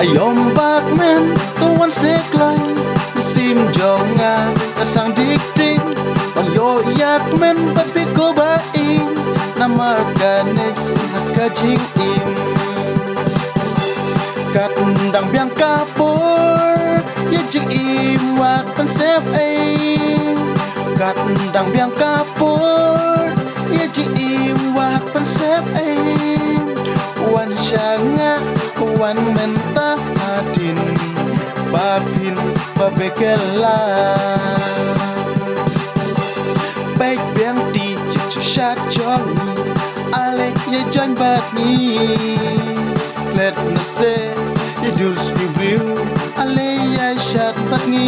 Ayom bak men to one seklay sim jonga sang dik dik yo yak men but we go by namar ganes nakajing im kat dang biang kapur ye jing im wat pan sep kat dang biang kapur ye jing im wat pan sep wan shanga wan menta adin babin babekela baik biang ti chat chong ale ye join bat ni let me say you do review ale ye chat bat ni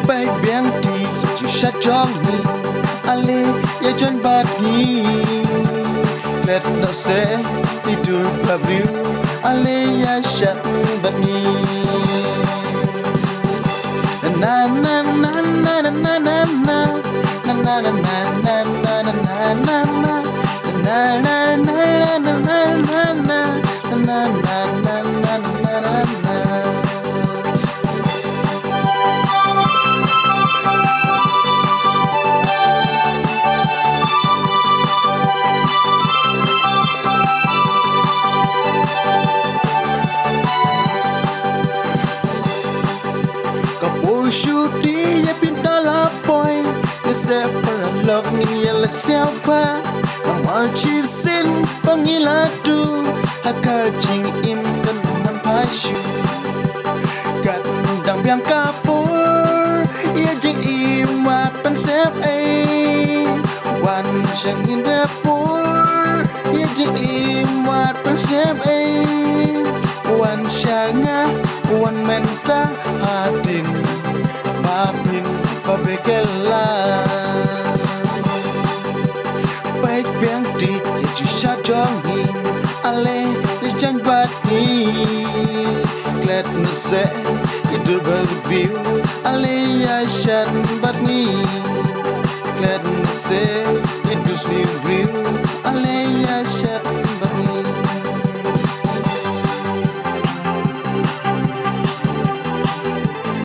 baik biang ti chat chong ale ye join bat ni let me say you do review ale ye chat bat ni na na na na na na na na na na na na na na na na na na Shuti ye pinta la boy ye se para log ni ye la selpa amar chi sin pangila tu haka jing im kan man pashu kat dang biang kapur ye jing im wat pan sep wan shang in the pur ye jing im wat pan sep wan shanga wan menta adin babin babekela baik biang ti ye chat jong hi ale ye chan bat ni glad me say you do review ale ya chat bat ni glad me say you do review